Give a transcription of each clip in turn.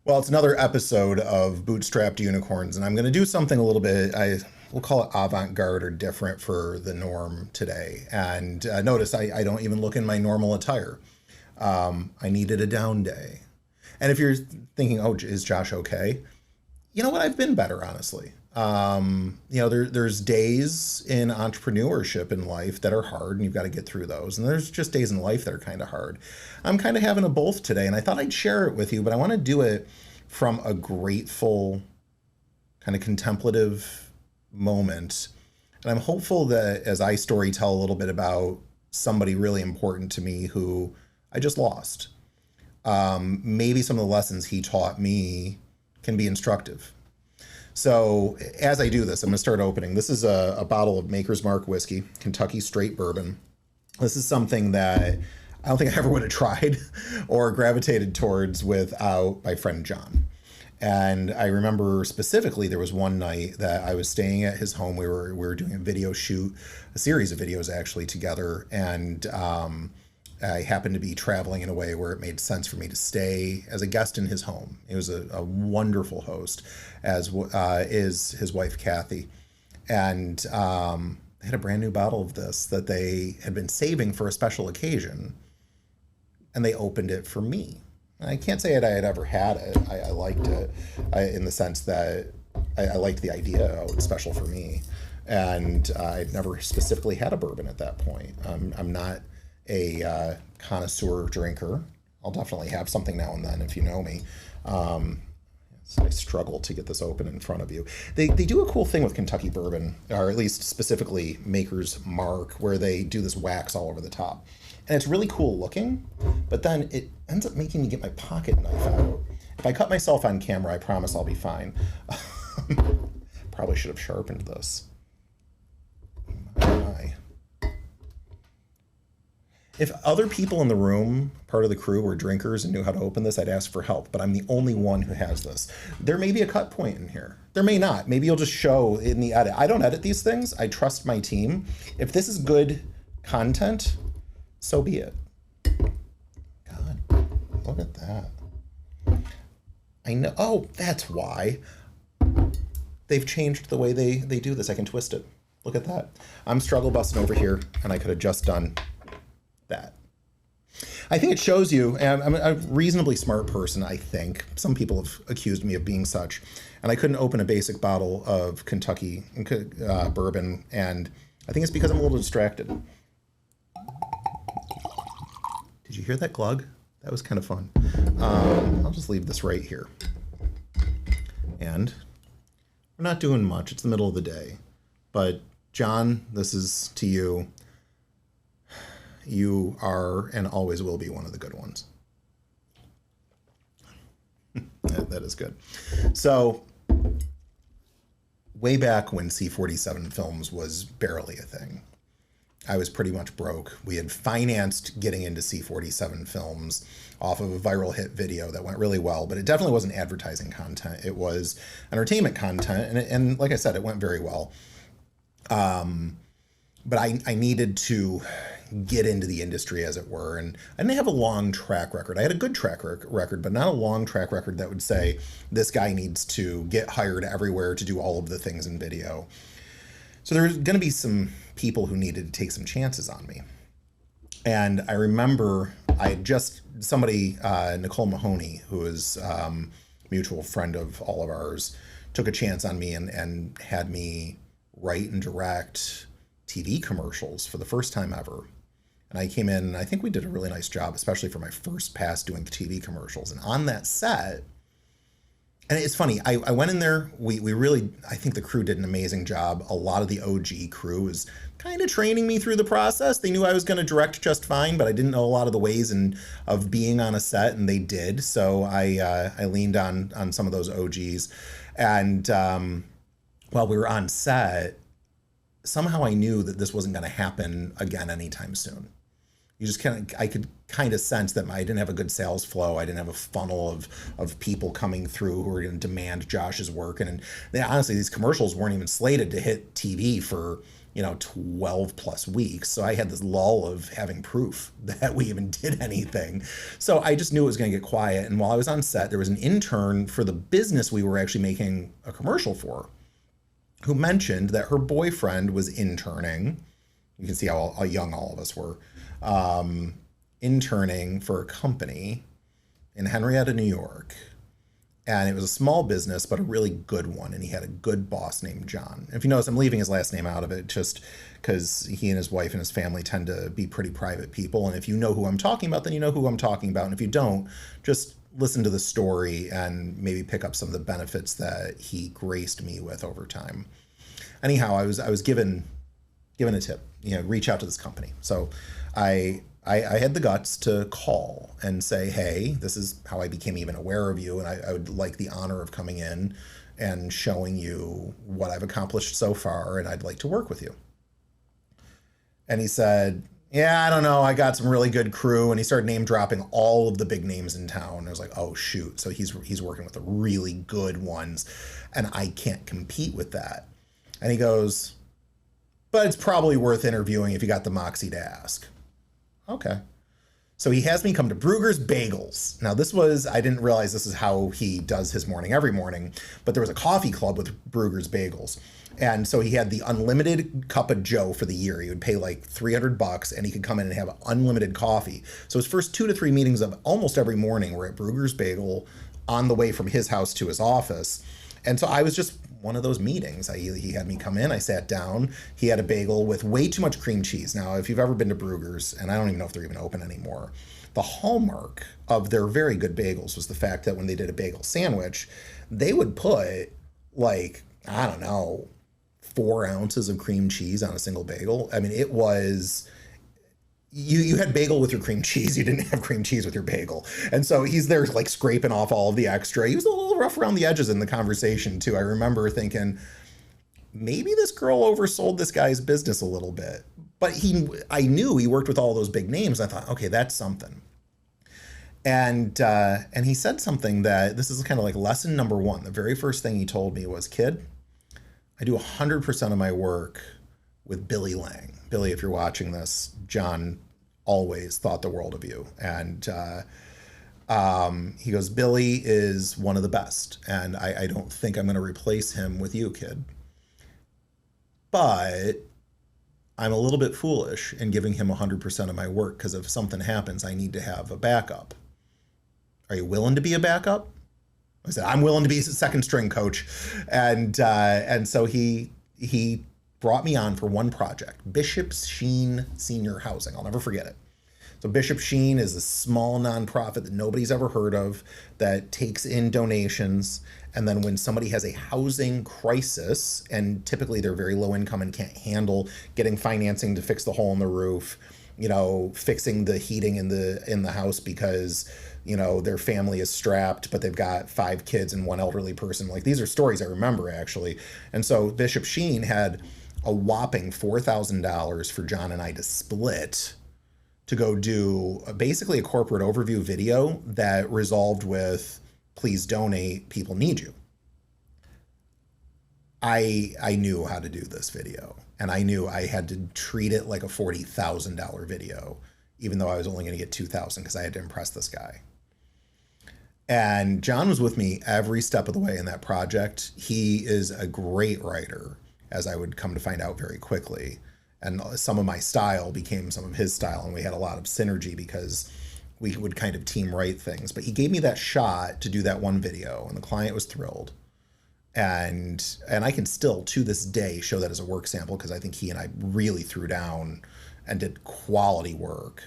Well, it's another episode of Bootstrapped Unicorns, and I'm going to do something a little bit, we'll call it avant-garde or different for the norm today. And notice I don't even look in my normal attire. I needed a down day. And if you're thinking, oh, is Josh okay? You know what? I've been better, honestly. There's days in entrepreneurship in life that are hard and you've got to get through those. And there's just days in life that are kind of hard. I'm kind of having a both today, and I thought I'd share it with you, but I want to do it from a grateful, kind of contemplative moment. And I'm hopeful that as I story tell a little bit about somebody really important to me who I just lost, maybe some of the lessons he taught me can be instructive. So as I do this, I'm going to start opening. This is a bottle of Maker's Mark whiskey, Kentucky straight bourbon. This is something that I don't think I ever would have tried or gravitated towards without my friend John. And I remember specifically there was one night that I was staying at his home. We were doing a video shoot, a series of videos actually together, and I happened to be traveling in a way where it made sense for me to stay as a guest in his home. He was a wonderful host, as is his wife, Kathy. And they had a brand new bottle of this that they had been saving for a special occasion. And they opened it for me. And I can't say that I had ever had it. I liked it in the sense that I liked the idea. Oh, it's special for me. And I'd never specifically had a bourbon at that point. I'm not a connoisseur drinker. I'll definitely have something now and then if you know me. So I struggle to get this open in front of you. They do a cool thing with Kentucky bourbon, or at least specifically Maker's Mark, where they do this wax all over the top. And it's really cool looking, but then it ends up making me get my pocket knife out. If I cut myself on camera, I promise I'll be fine. Probably should have sharpened this. My. If other people in the room, part of the crew, were drinkers and knew how to open this, I'd ask for help, but I'm the only one who has this. There may be a cut point in here. There may not. Maybe you'll just show in the edit. I don't edit these things. I trust my team. If this is good content, so be it. God, look at that. I know. Oh, that's why. They've changed the way they do this. I can twist it. Look at that. I'm struggle busting over here, and I could have just done that. I think it shows you, and I'm a reasonably smart person, I think. Some people have accused me of being such, and I couldn't open a basic bottle of Kentucky bourbon, and I think it's because I'm a little distracted. Did you hear that glug? That was kind of fun. I'll just leave this right here. And we're not doing much. It's the middle of the day. But John, this is to you. You are and always will be one of the good ones. That is good. So way back when C47 Films was barely a thing, I was pretty much broke. We had financed getting into C47 Films off of a viral hit video that went really well, but it definitely wasn't advertising content. It was entertainment content, and like I said, it went very well. But I needed to get into the industry, as it were, and I didn't have a long track record. I had a good track record, but not a long track record that would say this guy needs to get hired everywhere to do all of the things in video. So there's going to be some people who needed to take some chances on me. And I remember I had just somebody, Nicole Mahoney, who is a mutual friend of all of ours, took a chance on me and had me write and direct TV commercials for the first time ever. And I came in, and I think we did a really nice job, especially for my first pass doing TV commercials. And on that set, and it's funny, I went in there, we really, I think the crew did an amazing job. A lot of the OG crew was kind of training me through the process. They knew I was going to direct just fine, but I didn't know a lot of the ways of being on a set, and they did. So I leaned on some of those OGs. And while we were on set, somehow I knew that this wasn't going to happen again anytime soon. I could kind of sense that I didn't have a good sales flow. I didn't have a funnel of people coming through who were going to demand Josh's work. And honestly, these commercials weren't even slated to hit TV for 12 plus weeks. So I had this lull of having proof that we even did anything. So I just knew it was going to get quiet. And while I was on set, there was an intern for the business we were actually making a commercial for, who mentioned that her boyfriend was interning. You can see how young all of us were, interning for a company in Henrietta, New York. And it was a small business, but a really good one. And he had a good boss named John. If you notice, I'm leaving his last name out of it just because he and his wife and his family tend to be pretty private people. And if you know who I'm talking about, then you know who I'm talking about. And if you don't, just listen to the story and maybe pick up some of the benefits that he graced me with over time. Anyhow, I was given a tip, reach out to this company. So I had the guts to call and say, hey, this is how I became even aware of you. And I would like the honor of coming in and showing you what I've accomplished so far. And I'd like to work with you. And he said, yeah, I don't know. I got some really good crew. And he started name dropping all of the big names in town. I was like, oh, shoot. So he's working with the really good ones. And I can't compete with that. And he goes, but it's probably worth interviewing if you got the moxie to ask. Okay. So he has me come to Bruegger's Bagels. Now I didn't realize this is how he does his morning every morning, but there was a coffee club with Bruegger's Bagels. And so he had the unlimited cup of Joe for the year. He would pay like $300 and he could come in and have unlimited coffee. So his first 2 to 3 meetings of almost every morning were at Bruegger's Bagel on the way from his house to his office. And so I was just one of those meetings. He had me come in, I sat down, he had a bagel with way too much cream cheese. Now, if you've ever been to Bruegger's, and I don't even know if they're even open anymore, the hallmark of their very good bagels was the fact that when they did a bagel sandwich, they would put 4 ounces of cream cheese on a single bagel. I mean, it was... You had bagel with your cream cheese. You didn't have cream cheese with your bagel. And so he's there like scraping off all of the extra. He was a little rough around the edges in the conversation too. I remember thinking, maybe this girl oversold this guy's business a little bit. But I knew he worked with all those big names. I thought, okay, that's something. And he said something that this is kind of like lesson number 1. The very first thing he told me was, kid, I do 100% of my work with Billy Lang. Billy, if you're watching this, John always thought the world of you. And he goes, Billy is one of the best. And I don't think I'm going to replace him with you, kid. But I'm a little bit foolish in giving him 100% of my work because if something happens, I need to have a backup. Are you willing to be a backup? I said, I'm willing to be a second string coach. And so he brought me on for one project, Bishop Sheen Senior Housing. I'll never forget it. So Bishop Sheen is a small nonprofit that nobody's ever heard of that takes in donations. And then when somebody has a housing crisis, and typically they're very low income and can't handle getting financing to fix the hole in the roof, fixing the heating in the house because, their family is strapped, but they've got 5 kids and 1 elderly person. Like, these are stories I remember actually. And so Bishop Sheen had a whopping $4,000 for John and I to split to go do basically a corporate overview video that resolved with, please donate, people need you. I knew how to do this video, and I knew I had to treat it like a $40,000 video, even though I was only going to get $2,000 because I had to impress this guy. And John was with me every step of the way in that project. He is a great writer, as I would come to find out very quickly. And some of my style became some of his style, and we had a lot of synergy because we would kind of team write things. But he gave me that shot to do that one video, and the client was thrilled. And I can still, to this day, show that as a work sample because I think he and I really threw down and did quality work.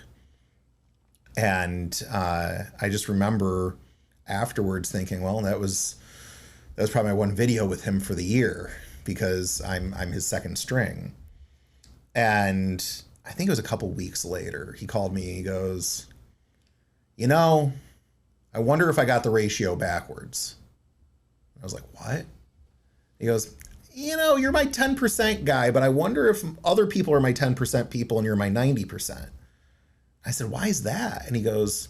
And I just remember afterwards thinking, well, that was probably my one video with him for the year because I'm his second string. And I think it was a couple weeks later, he called me, he goes, I wonder if I got the ratio backwards. I was like, what? He goes, you're my 10% guy, but I wonder if other people are my 10% people and you're my 90%. I said, why is that? And he goes,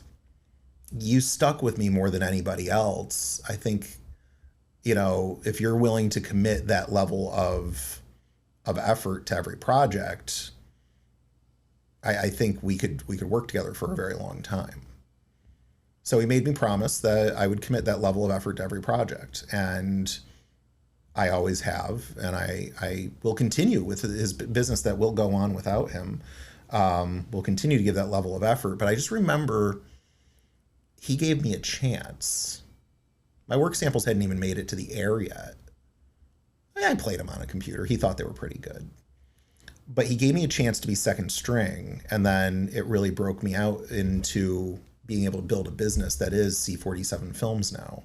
you stuck with me more than anybody else. I think, if you're willing to commit that level of of effort to every project, I think we could work together for a very long time. So he made me promise that I would commit that level of effort to every project. And I always have, and I will continue with his business that will go on without him. We'll continue to give that level of effort. But I just remember he gave me a chance. My work samples hadn't even made it to the air yet. I played them on a computer. He thought they were pretty good. But he gave me a chance to be second string, and then it really broke me out into being able to build a business that is C47 Films now.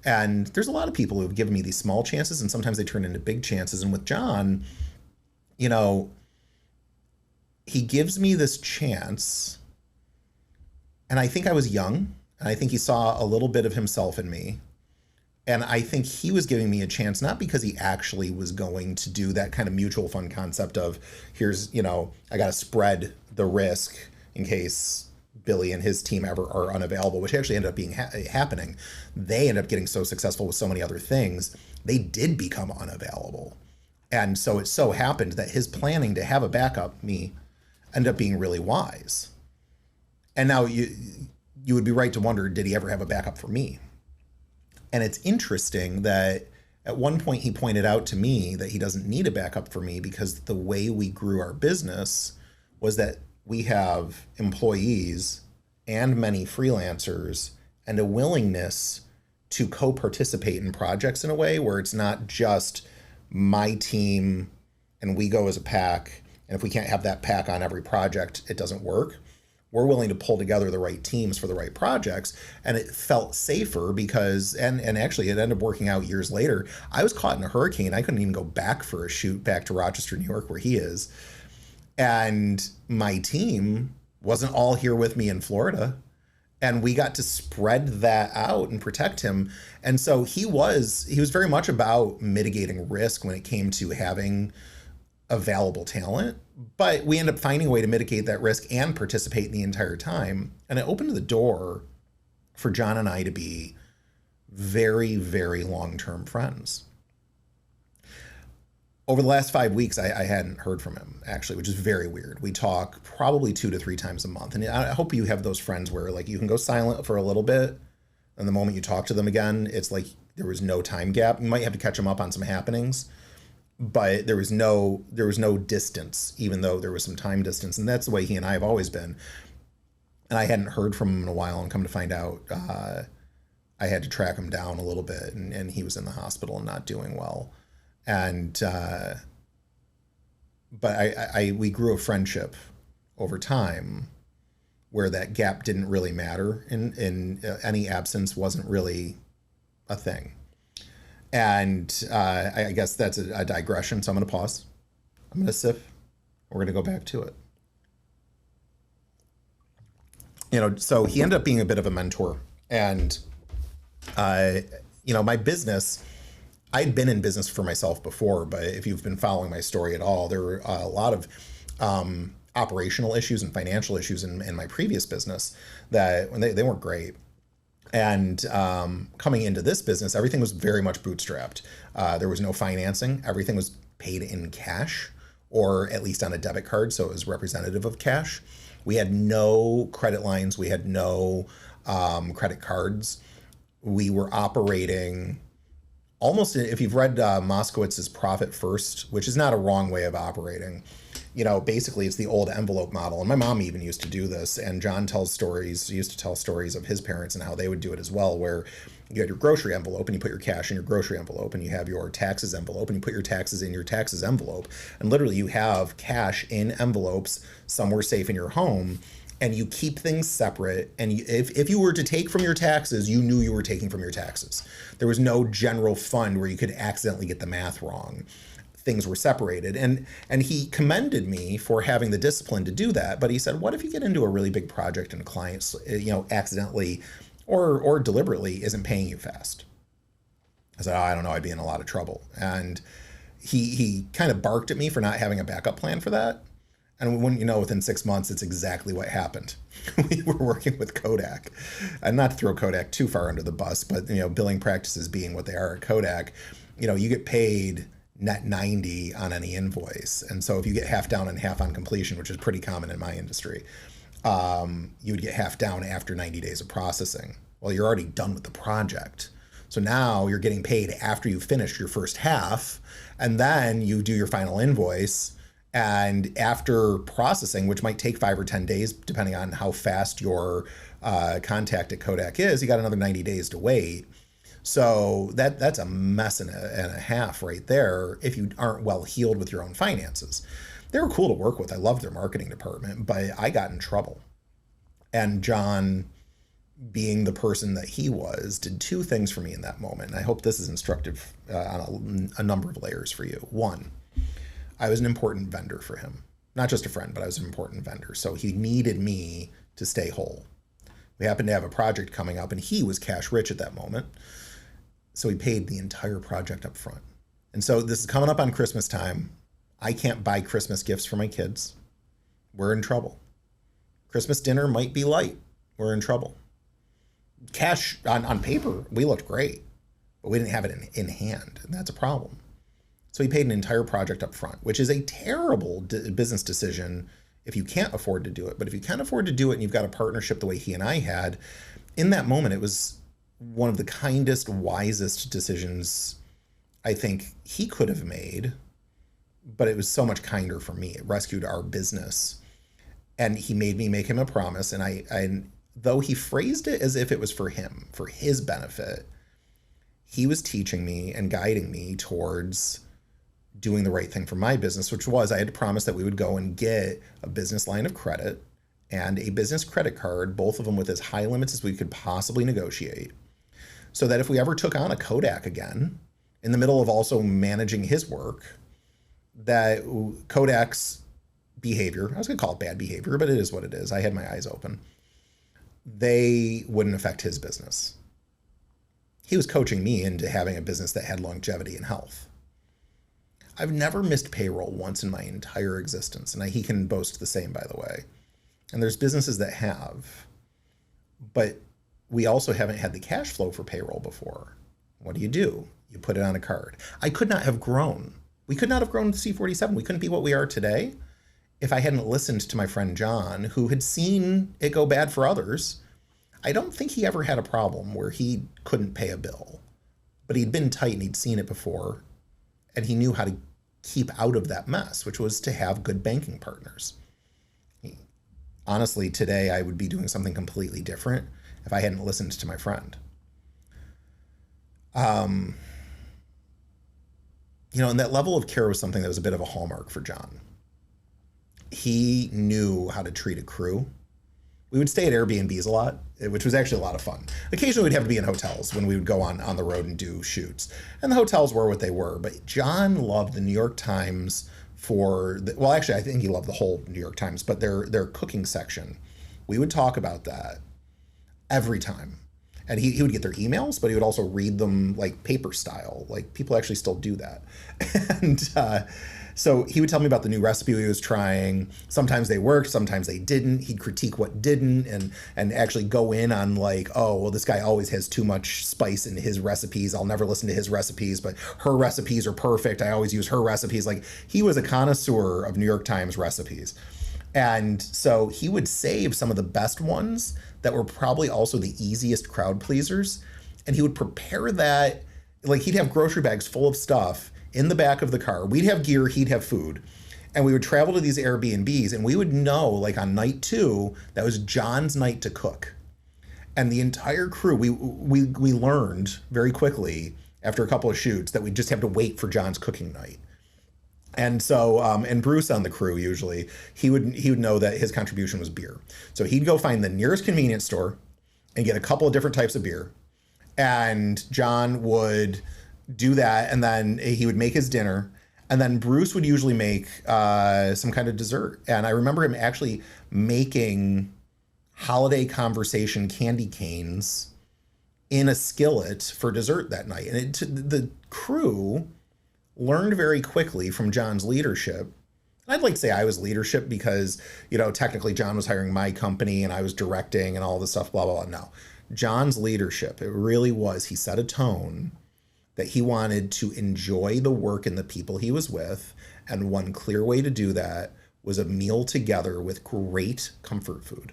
And there's a lot of people who have given me these small chances, and sometimes they turn into big chances. And with John, you know, he gives me this chance, and I think I was young, and I think he saw a little bit of himself in me. And I think he was giving me a chance, not because he actually was going to do that kind of mutual fund concept of, here's, you know, I got to spread the risk in case Billy and his team ever are unavailable, which actually ended up being happening. They ended up getting so successful with so many other things, they did become unavailable. And so it so happened that his planning to have a backup me ended up being really wise. And now you would be right to wonder, did he ever have a backup for me? And it's interesting that at one point he pointed out to me that he doesn't need a backup for me because the way we grew our business was that we have employees and many freelancers and a willingness to co-participate in projects in a way where it's not just my team and we go as a pack. And if we can't have that pack on every project, it doesn't work. We're willing to pull together the right teams for the right projects. And it felt safer because, and actually it ended up working out years later. I was caught in a hurricane. I couldn't even go back for a shoot back to Rochester, New York, where he is. And my team wasn't all here with me in Florida. And we got to spread that out and protect him. And so he was very much about mitigating risk when it came to having available talent, but we end up finding a way to mitigate that risk and participate the entire time. And it opened the door for John and I to be very, very long-term friends. Over the last 5 weeks, I hadn't heard from him, actually, which is very weird. We talk probably 2 to 3 times a month. And I hope you have those friends where like you can go silent for a little bit, and the moment you talk to them again, it's like there was no time gap. You might have to catch them up on some happenings, but there was no distance, even though there was some time distance. And that's the way he and I have always been. And I hadn't heard from him in a while, and come to find out, I had to track him down a little bit, and he was in the hospital and not doing well. And, but we grew a friendship over time where that gap didn't really matter, and any absence wasn't really a thing. And I guess that's a digression, so I'm going to pause. I'm going to sip. We're going to go back to it. You know, so he ended up being a bit of a mentor. And, you know, my business, I'd been in business for myself before, but if you've been following my story at all, there were a lot of operational issues and financial issues in my previous business that when they weren't great. And coming into this business, everything was very much bootstrapped. There was no financing. Everything was paid in cash, or at least on a debit card, so it was representative of cash. We had no credit lines. We had no credit cards. We were operating almost, if you've read Moskowitz's Profit First, which is not a wrong way of operating, you know, basically it's the old envelope model. And my mom even used to do this. And John used to tell stories of his parents and how they would do it as well, where you had your grocery envelope and you put your cash in your grocery envelope, and you have your taxes envelope and you put your taxes in your taxes envelope. And literally you have cash in envelopes somewhere safe in your home, and you keep things separate. And if you were to take from your taxes, you knew you were taking from your taxes. There was no general fund where you could accidentally get the math wrong. Things were separated. And he commended me for having the discipline to do that. But he said, what if you get into a really big project and a client, you know, accidentally or deliberately isn't paying you fast? I said, oh, I don't know, I'd be in a lot of trouble. And he kind of barked at me for not having a backup plan for that. And when you know, within 6 months, it's exactly what happened. We were working with Kodak, and not to throw Kodak too far under the bus, but, you know, billing practices being what they are at Kodak, you know, you get paid net 90 on any invoice. And so if you get half down and half on completion, which is pretty common in my industry, you would get half down after 90 days of processing. Well, you're already done with the project. So now you're getting paid after you finished your first half, and then you do your final invoice. And after processing, which might take 5 or 10 days, depending on how fast your contact at Kodak is, you got another 90 days to wait. So that's a mess and a half right there if you aren't well heeled with your own finances. They were cool to work with. I loved their marketing department, but I got in trouble. And John, being the person that he was, did two things for me in that moment. And I hope this is instructive on a number of layers for you. One, I was an important vendor for him. Not just a friend, but I was an important vendor. So he needed me to stay whole. We happened to have a project coming up, and he was cash rich at that moment. So he paid the entire project up front. And so this is coming up on Christmas time. I can't buy Christmas gifts for my kids. We're in trouble. Christmas dinner might be light. We're in trouble. Cash on paper, we looked great, but we didn't have it in hand, and that's a problem. So he paid an entire project up front, which is a terrible business decision if you can't afford to do it. But if you can afford to do it and you've got a partnership the way he and I had, in that moment, it was one of the kindest, wisest decisions I think he could have made, but it was so much kinder for me. It rescued our business. And he made me make him a promise. And I though he phrased it as if it was for him, for his benefit, he was teaching me and guiding me towards doing the right thing for my business, which was I had to promise that we would go and get a business line of credit and a business credit card, both of them with as high limits as we could possibly negotiate, so that if we ever took on a Kodak again, in the middle of also managing his work, that Kodak's behavior, I was going to call it bad behavior, but it is what it is. I had my eyes open. They wouldn't affect his business. He was coaching me into having a business that had longevity and health. I've never missed payroll once in my entire existence, and he can boast the same, by the way. And there's businesses that have, but we also haven't had the cash flow for payroll before. What do? You put it on a card. I could not have grown. We could not have grown to C47. We couldn't be what we are today if I hadn't listened to my friend John, who had seen it go bad for others. I don't think he ever had a problem where he couldn't pay a bill, but he'd been tight and he'd seen it before, and he knew how to keep out of that mess, which was to have good banking partners. Honestly, today I would be doing something completely different if I hadn't listened to my friend. And that level of care was something that was a bit of a hallmark for John. He knew how to treat a crew. We would stay at Airbnbs a lot, which was actually a lot of fun. Occasionally we'd have to be in hotels when we would go on the road and do shoots. And the hotels were what they were. But John loved the New York Times actually, I think he loved the whole New York Times, but their cooking section. We would talk about that every time. And he would get their emails, but he would also read them like paper style. Like people actually still do that. And so he would tell me about the new recipe he was trying. Sometimes they worked, sometimes they didn't. He'd critique what didn't and actually go in on like, oh, well, this guy always has too much spice in his recipes. I'll never listen to his recipes, but her recipes are perfect. I always use her recipes. Like he was a connoisseur of New York Times recipes. And so he would save some of the best ones that were probably also the easiest crowd pleasers. And he would prepare that, like he'd have grocery bags full of stuff in the back of the car. We'd have gear, he'd have food. And we would travel to these Airbnbs and we would know like on night 2, that was John's night to cook. And the entire crew, we learned very quickly after a couple of shoots that we just have to wait for John's cooking night. And so, and Bruce on the crew, usually, he would know that his contribution was beer. So he'd go find the nearest convenience store and get a couple of different types of beer. And John would do that, and then he would make his dinner. And then Bruce would usually make some kind of dessert. And I remember him actually making holiday conversation candy canes in a skillet for dessert that night. And the crew learned very quickly from John's leadership. And I'd like to say I was leadership because, technically John was hiring my company and I was directing and all this stuff, blah, blah, blah. No, John's leadership, it really was, he set a tone that he wanted to enjoy the work and the people he was with. And one clear way to do that was a meal together with great comfort food.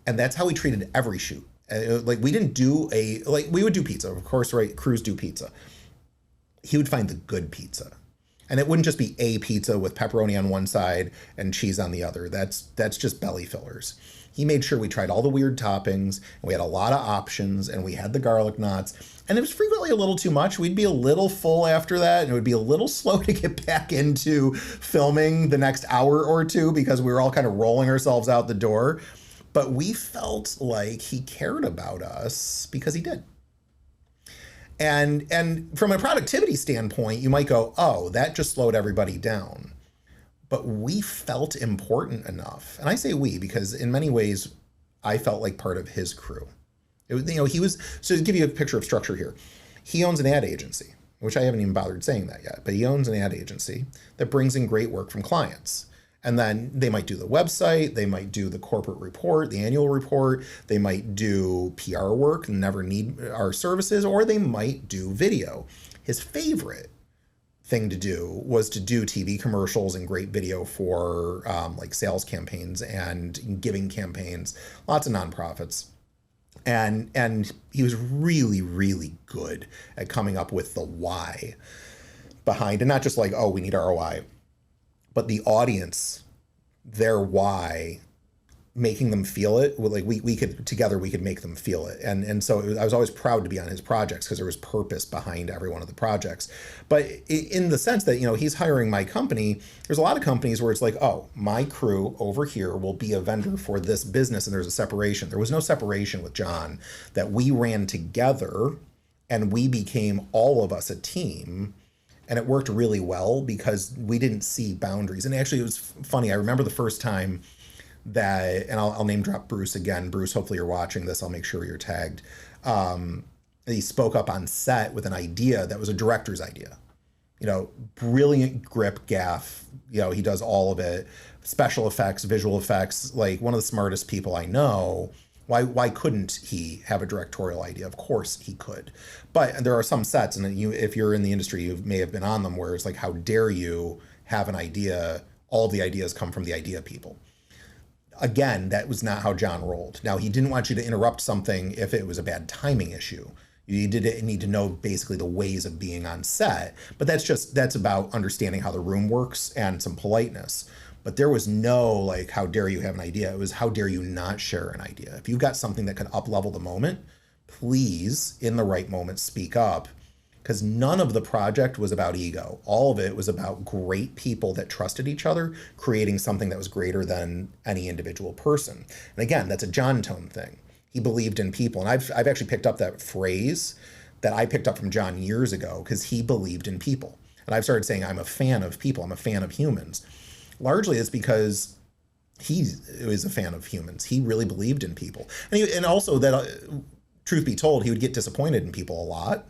And that's how we treated every shoot. Like we didn't do we would do pizza, of course, right? Crews do pizza. He would find the good pizza. And it wouldn't just be a pizza with pepperoni on one side and cheese on the other. That's just belly fillers. He made sure we tried all the weird toppings, and we had a lot of options, and we had the garlic knots. And it was frequently a little too much. We'd be a little full after that, and it would be a little slow to get back into filming the next hour or two because we were all kind of rolling ourselves out the door. But we felt like he cared about us because he did. And from a productivity standpoint, you might go, oh, that just slowed everybody down. But we felt important enough. And I say we because in many ways, I felt like part of his crew. He was, so to give you a picture of structure here, he owns an ad agency, which I haven't even bothered saying that yet, but he owns an ad agency that brings in great work from clients. And then they might do the website, they might do the corporate report, the annual report, they might do PR work and never need our services, or they might do video. His favorite thing to do was to do TV commercials and great video for like sales campaigns and giving campaigns, lots of nonprofits. And he was really, really good at coming up with the why behind, and not just like, oh, we need ROI, but the audience, their why, making them feel it. Like we could together, we could make them feel it. And so I was always proud to be on his projects because there was purpose behind every one of the projects. But in the sense that, he's hiring my company, there's a lot of companies where it's like, oh, my crew over here will be a vendor for this business. And there's a separation. There was no separation with John, that we ran together and we became all of us a team. And it worked really well because we didn't see boundaries. And actually, it was funny. I remember the first time that, and I'll name drop Bruce again. Bruce, hopefully you're watching this. I'll make sure you're tagged. He spoke up on set with an idea that was a director's idea. Brilliant grip gaff. He does all of it. Special effects, visual effects, like one of the smartest people I know. Why couldn't he have a directorial idea? Of course he could. But there are some sets, and if you're in the industry, you may have been on them, where it's like, how dare you have an idea? All the ideas come from the idea people. Again, that was not how John rolled. Now, he didn't want you to interrupt something if it was a bad timing issue. You did need to know basically the ways of being on set, but that's about understanding how the room works and some politeness. But there was no like, how dare you have an idea? It was, how dare you not share an idea? If you've got something that can up-level the moment, please, in the right moment, speak up. Because none of the project was about ego. All of it was about great people that trusted each other, creating something that was greater than any individual person. And again, that's a John Tone thing. He believed in people. And I've actually picked up that phrase that I picked up from John years ago because he believed in people. And I've started saying, I'm a fan of people. I'm a fan of humans. Largely it's because he is a fan of humans. He really believed in people. And also that, truth be told, he would get disappointed in people a lot,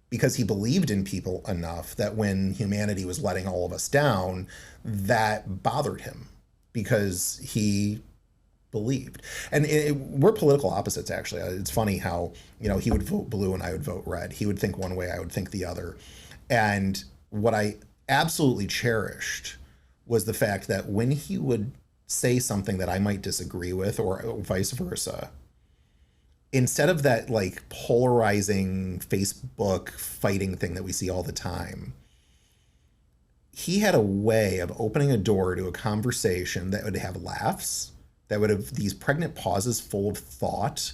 because he believed in people enough that when humanity was letting all of us down, that bothered him because he believed. And we're political opposites, actually. It's funny how, he would vote blue and I would vote red. He would think one way, I would think the other. And what I absolutely cherished was the fact that when he would say something that I might disagree with, or vice versa, instead of that like polarizing Facebook fighting thing that we see all the time, he had a way of opening a door to a conversation that would have laughs, that would have these pregnant pauses full of thought,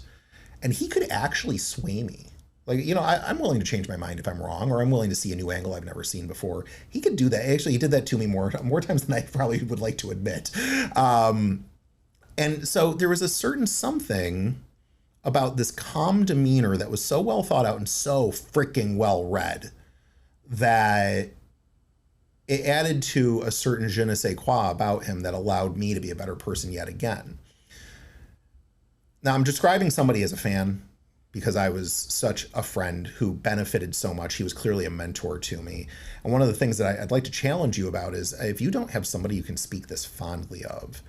and he could actually sway me. Like, I'm willing to change my mind if I'm wrong, or I'm willing to see a new angle I've never seen before. He could do that. Actually, he did that to me more times than I probably would like to admit. And so there was a certain something about this calm demeanor that was so well thought out and so freaking well read that it added to a certain je ne sais quoi about him that allowed me to be a better person yet again. Now, I'm describing somebody as a fan because I was such a friend who benefited so much. He was clearly a mentor to me. And one of the things that I'd like to challenge you about is, if you don't have somebody you can speak this fondly of,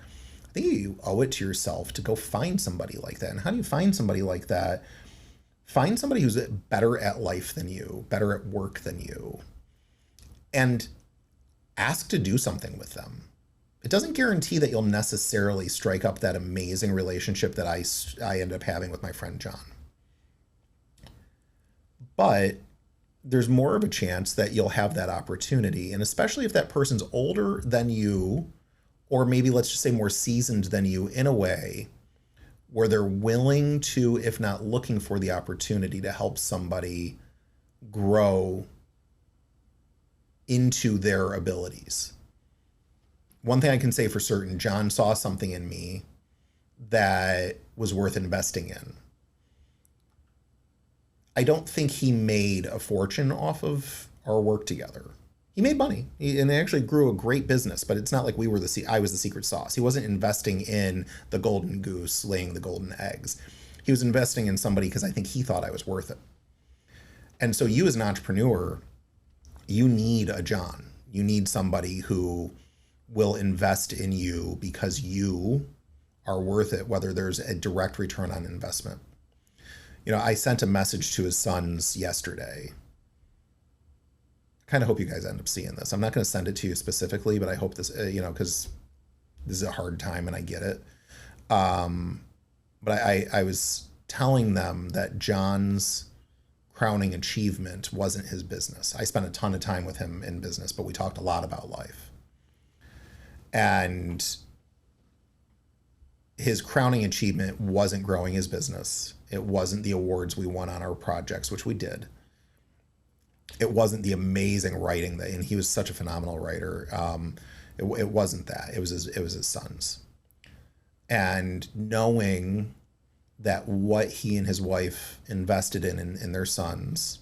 I think you owe it to yourself to go find somebody like that. And how do you find somebody like that? Find somebody who's better at life than you, better at work than you, and ask to do something with them. It doesn't guarantee that you'll necessarily strike up that amazing relationship that I ended up having with my friend John. But there's more of a chance that you'll have that opportunity. And especially if that person's older than you, or maybe let's just say more seasoned than you in a way where they're willing to, if not looking for the opportunity to help somebody grow into their abilities. One thing I can say for certain, John saw something in me that was worth investing in. I don't think he made a fortune off of our work together. He made money and they actually grew a great business, but it's not like I was the secret sauce. He wasn't investing in the golden goose laying the golden eggs. He was investing in somebody because I think he thought I was worth it. And so you as an entrepreneur, you need a John. You need somebody who will invest in you because you are worth it, whether there's a direct return on investment. I sent a message to his sons yesterday. I kind of hope you guys end up seeing this. I'm not going to send it to you specifically, but I hope this, because this is a hard time and I get it. But I was telling them that John's crowning achievement wasn't his business. I spent a ton of time with him in business, but we talked a lot about life. And his crowning achievement wasn't growing his business. It wasn't the awards we won on our projects, which we did. It wasn't the amazing writing and he was such a phenomenal writer. It wasn't that. It was his sons. And knowing that what he and his wife invested in their sons,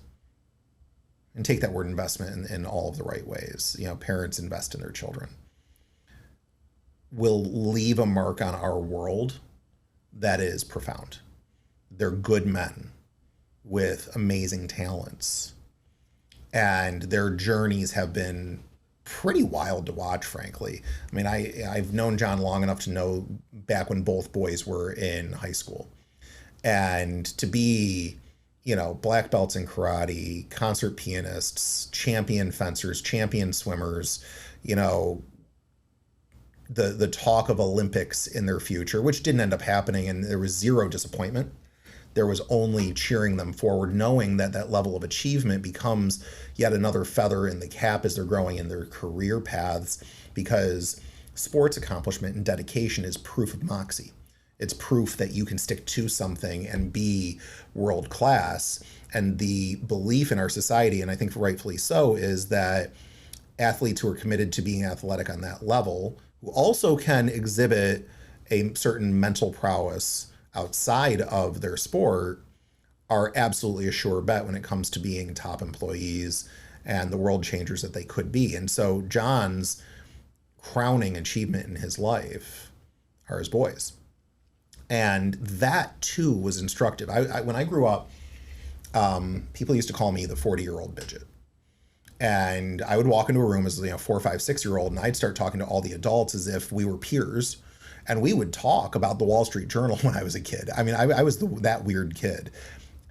and take that word investment in all of the right ways, parents invest in their children, will leave a mark on our world that is profound. They're good men with amazing talents. And their journeys have been pretty wild to watch, frankly. I mean, I've known John long enough to know back when both boys were in high school. And to be, black belts in karate, concert pianists, champion fencers, champion swimmers, the talk of Olympics in their future, which didn't end up happening, and there was zero disappointment. There was only cheering them forward, knowing that that level of achievement becomes yet another feather in the cap as they're growing in their career paths, because sports accomplishment and dedication is proof of moxie. It's proof that you can stick to something and be world class. And the belief in our society, and I think rightfully so, is that athletes who are committed to being athletic on that level, who also can exhibit a certain mental prowess outside of their sport, are absolutely a sure bet when it comes to being top employees and the world changers that they could be. And so John's crowning achievement in his life are his boys. And that too was instructive. When I grew up, people used to call me the 40-year-old midget. And I would walk into a room as 4, 5, 6-year-old, and I'd start talking to all the adults as if we were peers. And we would talk about the Wall Street Journal when I was a kid. I mean, I was that weird kid.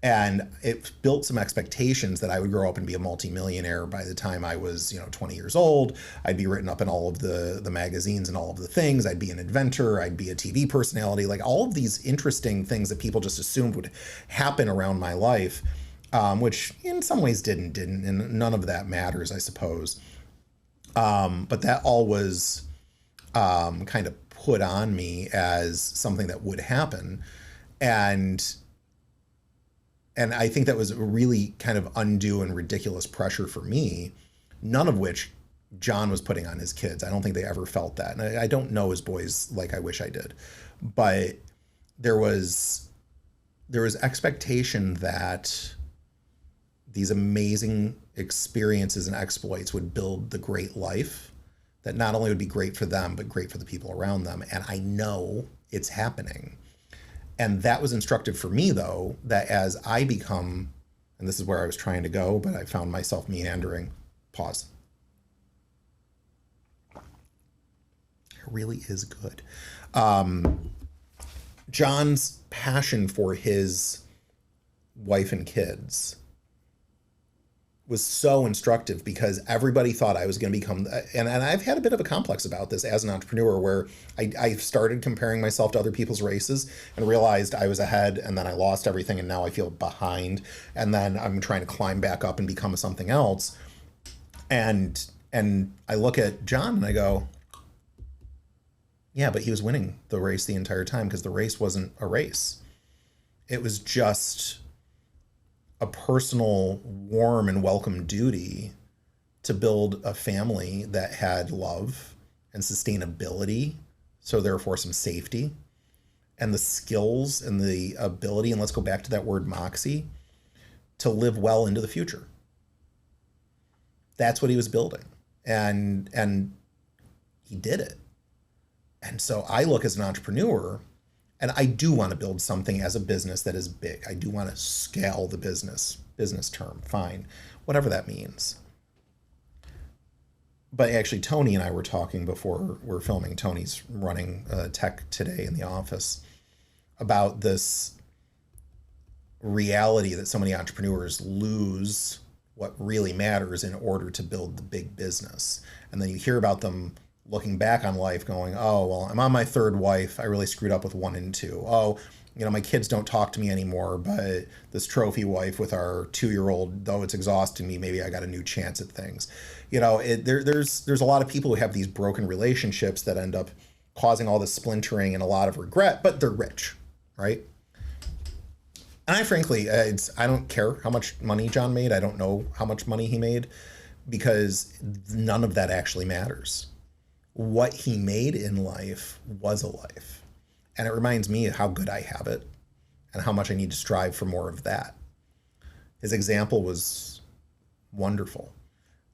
And it built some expectations that I would grow up and be a multimillionaire by the time I was, 20 years old. I'd be written up in all of the magazines and all of the things. I'd be an inventor. I'd be a TV personality. Like all of these interesting things that people just assumed would happen around my life, which in some ways didn't. And none of that matters, I suppose. But that all was kind of put on me as something that would happen. And I think that was a really kind of undue and ridiculous pressure for me, none of which John was putting on his kids. I don't think they ever felt that. And I don't know his boys like I wish I did. But there was expectation that these amazing experiences and exploits would build the great life that not only would be great for them, but great for the people around them. And I know it's happening. And that was instructive for me, though, that as I become, and this is where I was trying to go, but I found myself meandering. Pause. It really is good. John's passion for his wife and kids was so instructive because everybody thought I was going to become, and I've had a bit of a complex about this as an entrepreneur where I started comparing myself to other people's races and realized I was ahead, and then I lost everything and now I feel behind, and then I'm trying to climb back up and become something else. And I look at John and I go, yeah, but he was winning the race the entire time because the race wasn't a race. It was just a personal, warm, and welcome duty to build a family that had love and sustainability, so therefore some safety, and the skills and the ability, and let's go back to that word moxie, to live well into the future. That's what he was building. And he did it. And so I look as an entrepreneur, and I do want to build something as a business that is big. I do want to scale the business term, fine, whatever that means. But actually, Tony and I were talking before we're filming. Tony's running tech today in the office about this reality that so many entrepreneurs lose what really matters in order to build the big business. And then you hear about them looking back on life going, oh, well, I'm on my third wife. I really screwed up with 1 and 2. Oh, my kids don't talk to me anymore, but this trophy wife with our 2-year-old, though it's exhausting me, maybe I got a new chance at things. There's a lot of people who have these broken relationships that end up causing all this splintering and a lot of regret, but they're rich, right? And I frankly, I don't care how much money John made. I don't know how much money he made because none of that actually matters. What he made in life was a life. And it reminds me of how good I have it and how much I need to strive for more of that. His example was wonderful.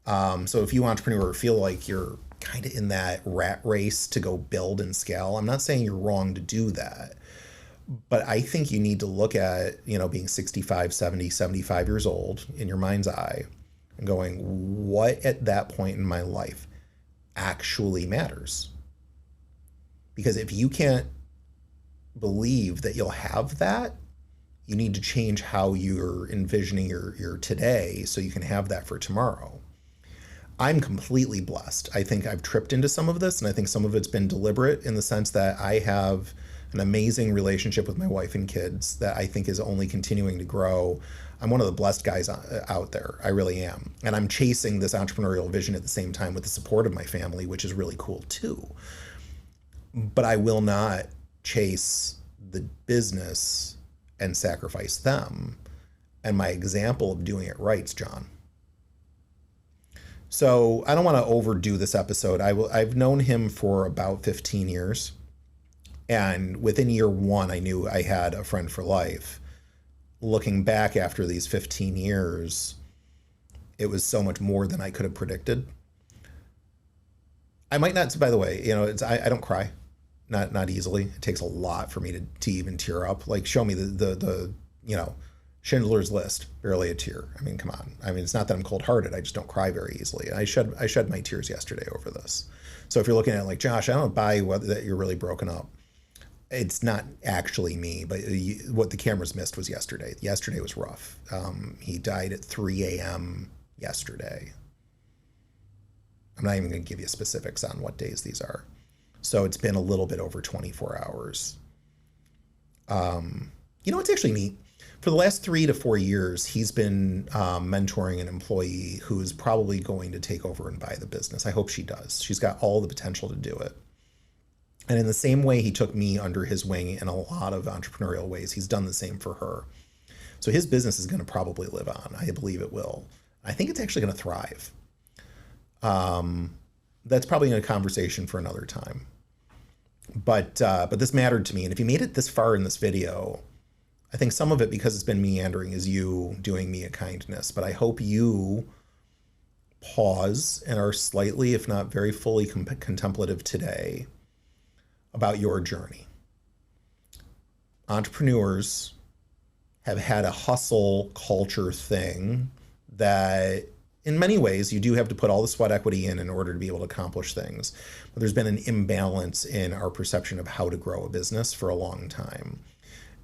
So if you entrepreneur feel like you're kind of in that rat race to go build and scale, I'm not saying you're wrong to do that. But I think you need to look at, being 65, 70, 75 years old in your mind's eye and going, what at that point in my life actually matters? Because if you can't believe that you'll have that, you need to change how you're envisioning your today so you can have that for tomorrow. I'm completely blessed. I think I've tripped into some of this, and I think some of it's been deliberate in the sense that I have an amazing relationship with my wife and kids that I think is only continuing to grow. I'm one of the blessed guys out there. I really am. And I'm chasing this entrepreneurial vision at the same time with the support of my family, which is really cool too. But I will not chase the business and sacrifice them. And my example of doing it right's John. So I don't want to overdo this episode. I've known him for about 15 years. And within year 1, I knew I had a friend for life. Looking back after these 15 years, it was so much more than I could have predicted. I might not, by the way, I don't cry, not easily. It takes a lot for me to even tear up. Like, show me the Schindler's List, barely a tear. I mean, come on. I mean, it's not that I'm cold-hearted. I just don't cry very easily. I shed my tears yesterday over this. So if you're looking at it like, Josh, I don't buy that you're really broken up. It's not actually me, but what the cameras missed was yesterday. Yesterday was rough. He died at 3 a.m. yesterday. I'm not even going to give you specifics on what days these are. So it's been a little bit over 24 hours. It's actually neat. For the last 3 to 4 years, he's been mentoring an employee who's probably going to take over and buy the business. I hope she does. She's got all the potential to do it. And in the same way he took me under his wing in a lot of entrepreneurial ways, he's done the same for her. So his business is going to probably live on. I believe it will. I think it's actually going to thrive. That's probably a conversation for another time. But this mattered to me. And if you made it this far in this video, I think some of it, because it's been meandering, is you doing me a kindness. But I hope you pause and are slightly, if not very fully contemplative today about your journey. Entrepreneurs have had a hustle culture thing that in many ways you do have to put all the sweat equity in order to be able to accomplish things. But there's been an imbalance in our perception of how to grow a business for a long time.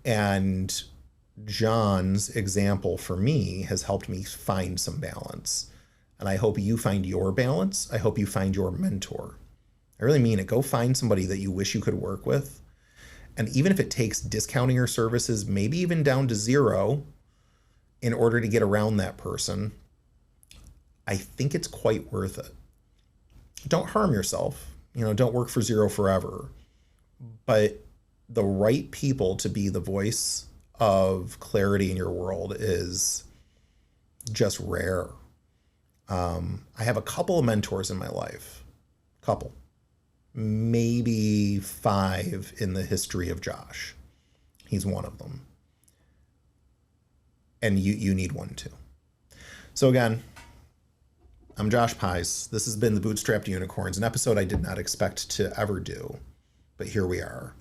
And John's example for me has helped me find some balance. And I hope you find your balance. I hope you find your mentor. I really mean it. Go find somebody that you wish you could work with. And even if it takes discounting your services, maybe even down to zero in order to get around that person, I think it's quite worth it. Don't harm yourself. Don't work for zero forever. But the right people to be the voice of clarity in your world is just rare. I have a couple of mentors in my life, couple, maybe 5 in the history of Josh. He's one of them. And you need one too. So again, I'm Josh Pies. This has been the Bootstrapped Unicorns, an episode I did not expect to ever do, but here we are.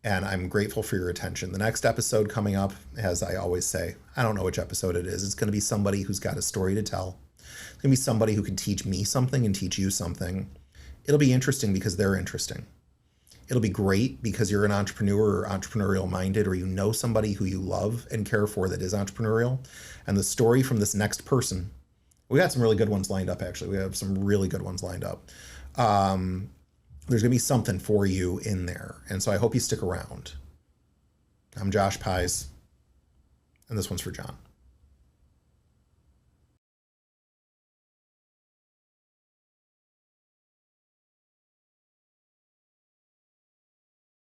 And I'm grateful for your attention. The next episode coming up, as I always say, I don't know which episode it is. It's going to be somebody who's got a story to tell. It's going to be somebody who can teach me something and teach you something. It'll be interesting because they're interesting. It'll be great because you're an entrepreneur or entrepreneurial minded, or you know somebody who you love and care for that is entrepreneurial. And the story from this next person, we got some really good ones lined up, actually. We have some really good ones lined up. There's going to be something for you in there. And so I hope you stick around. I'm Josh Pies, and this one's for John.